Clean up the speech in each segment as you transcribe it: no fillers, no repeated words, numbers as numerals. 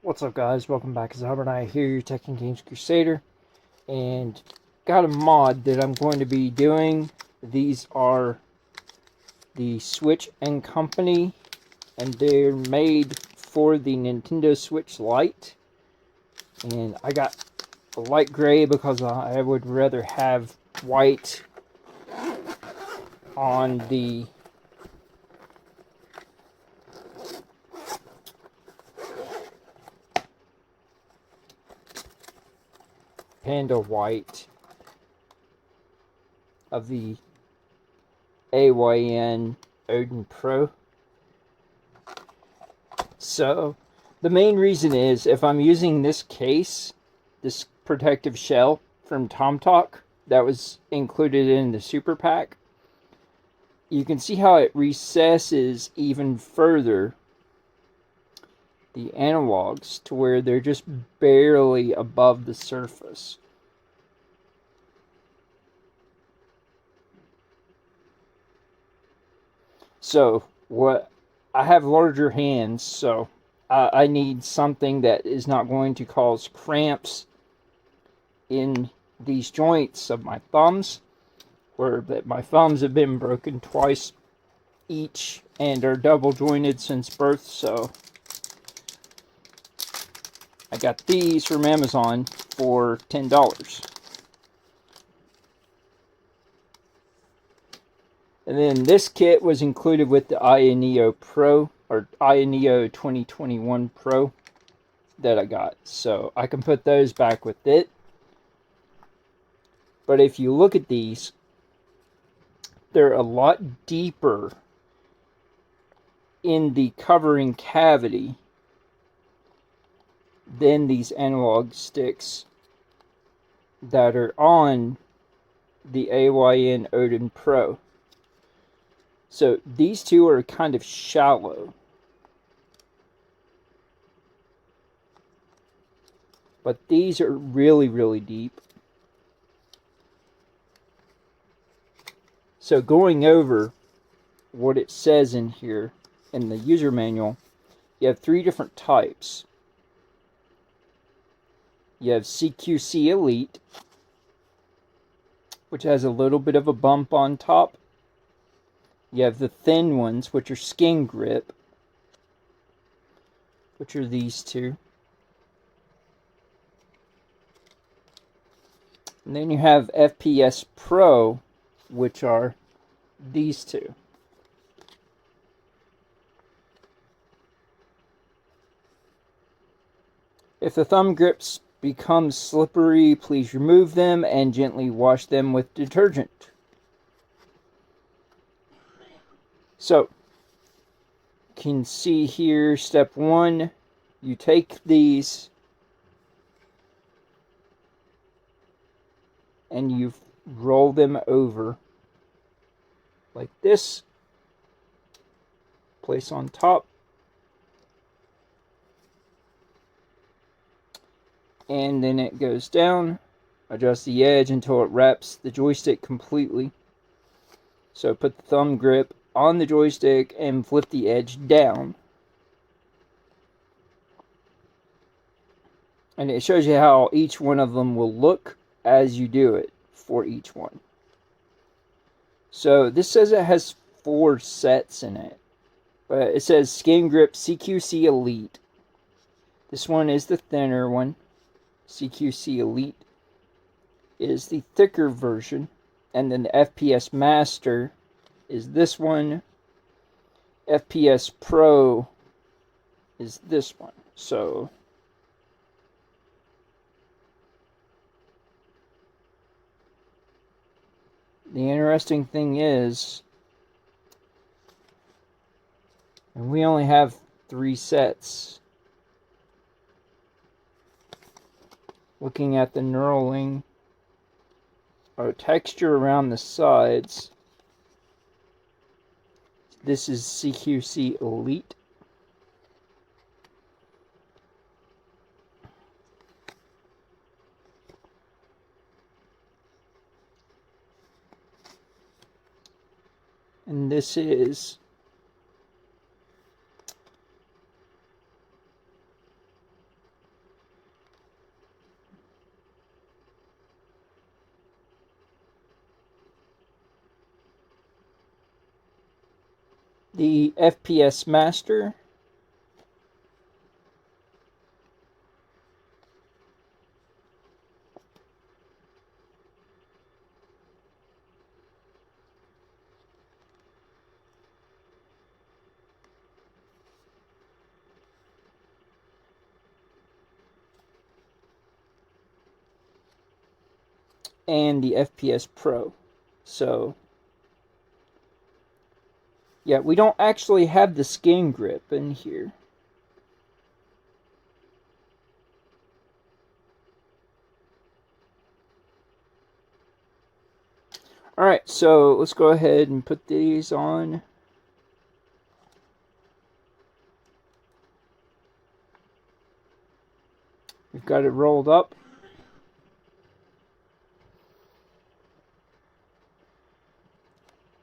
What's up, guys? Welcome back. Xyber here, your Tech and Games Crusader, and got a mod that I'm going to be doing. These are the Switch and Company, and they're made for the Nintendo Switch Lite. And I got a light gray because I would rather have white on the Panda white of the ayn Odin Pro. So the main reason is if I'm using this case, this protective shell from TomTalk that was included in the super pack, you can see how it recesses even further the analogs to where they're just barely above the surface. So what I have larger hands, so I need something that is not going to cause cramps in these joints of my thumbs, where my thumbs have been broken twice each and are double jointed since birth. So I got these from Amazon for $10. And then this kit was included with the ayn Pro, or ayn 2021 Pro that I got. So I can put those back with it. But if you look at these, they're a lot deeper in the covering cavity than these analog sticks that are on the ayn Odin Pro. So these two are kind of shallow, but these are really, really deep. So going over what it says in here in the user manual, you have three different types. You have CQC Elite, which has a little bit of a bump on top. You have the thin ones, which are skin grip, which are these two. And then you have FPS Pro, which are these two. If the thumb grips become slippery, please remove them and gently wash them with detergent. So, you can see here, step one, you take these and you roll them over like this. Place on top. And then it goes down. Adjust the edge until it wraps the joystick completely. So put the thumb grip on the joystick and flip the edge down. And it shows you how each one of them will look as you do it for each one. So this says it has 4 sets in it. But it says Skin Grip CQC Elite. This one is the thinner one. CQC Elite is the thicker version. And then the FPS Master is this one. FPS Pro is this one. So the interesting thing is, and we only have 3 sets. Looking at the knurling or texture around the sides, this is CQC Elite. And this is the FPS Master, and the FPS Pro. So yeah, we don't actually have the skin grip in here. Alright, so let's go ahead and put these on. We've got it rolled up.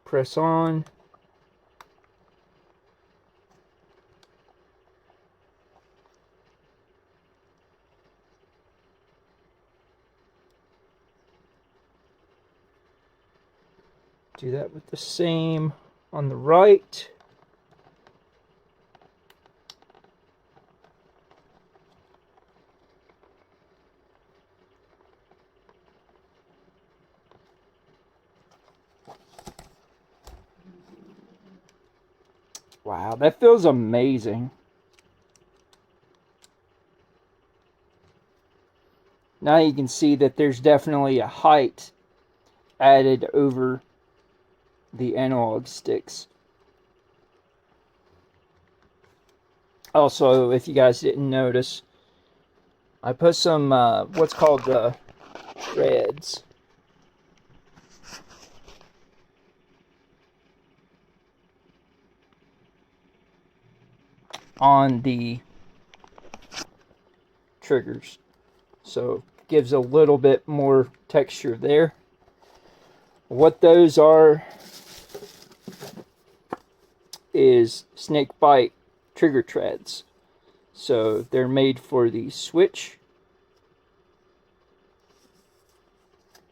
Press on. Do that with the same on the right. Wow, that feels amazing. Now you can see that there's definitely a height added over the analog sticks. Also, if you guys didn't notice, I put some what's called threads on the triggers, so it gives a little bit more texture there. What those are is snake bite trigger treads. So they're made for the Switch.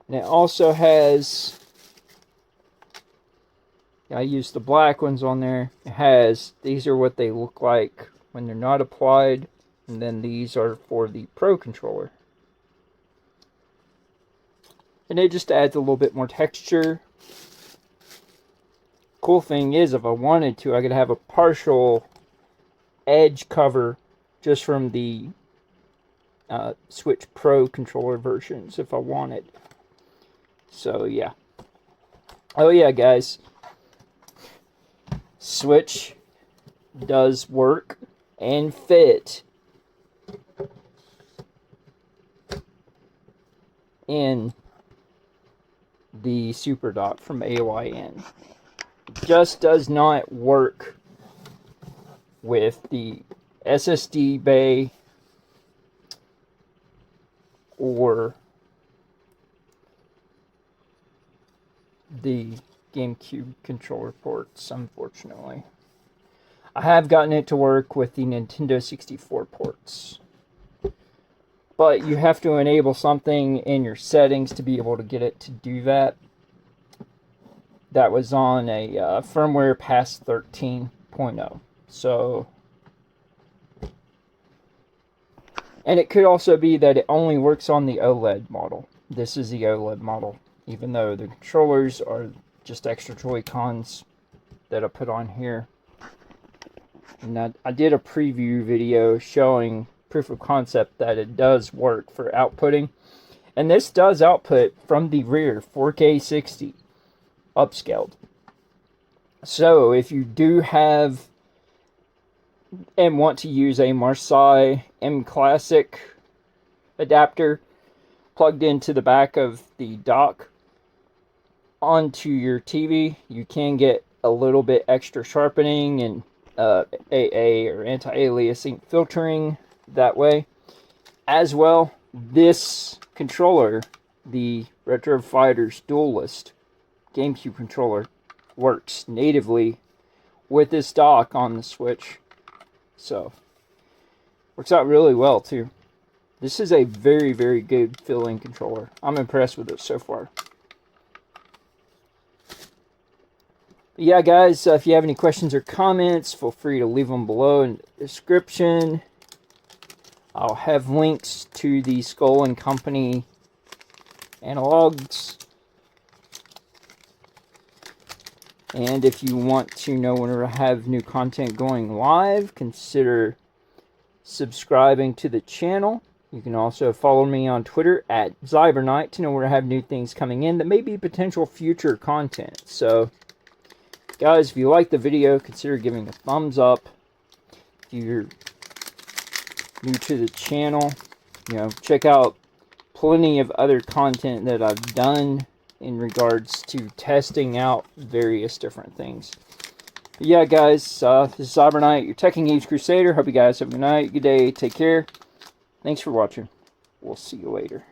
And it also has, I used the black ones on there. It has, these are what they look like when they're not applied. And then these are for the Pro controller. And it just adds a little bit more texture. Cool thing is, if I wanted to, I could have a partial edge cover just from the Switch Pro controller versions if I wanted. So yeah. Oh yeah, guys. Switch does work and fit in the Super Dock from ayn. Just does not work with the SSD bay or the GameCube controller ports, unfortunately. I have gotten it to work with the Nintendo 64 ports. But you have to enable something in your settings to be able to get it to do that. That was on a firmware past 13.0. So, and it could also be that it only works on the OLED model. This is the OLED model, even though the controllers are just extra Joy-Cons that I put on here. And I did a preview video showing proof of concept that it does work for outputting. And this does output from the rear 4K 60 upscaled. So if you do have and want to use a Marseille M Classic adapter plugged into the back of the dock onto your TV, you can get a little bit extra sharpening and AA or anti-aliasing filtering that way. As well, this controller, the Retro Fighters Duelist GameCube controller, works natively with this dock on the Switch. So, works out really well too. This is a very, very good fill-in controller. I'm impressed with it so far. Yeah, guys, if you have any questions or comments, feel free to leave them below in the description. I'll have links to the Skull and Company analogs. And if you want to know whenever I have new content going live, consider subscribing to the channel. You can also follow me on Twitter at Xyber to know where I have new things coming in that may be potential future content. So, guys, if you like the video, consider giving a thumbs up. If you're new to the channel, check out plenty of other content that I've done in regards to testing out various different things. But yeah, guys, this is Xyber, your Tech Engaged Crusader. Hope you guys have a good night, good day, take care. Thanks for watching. We'll see you later.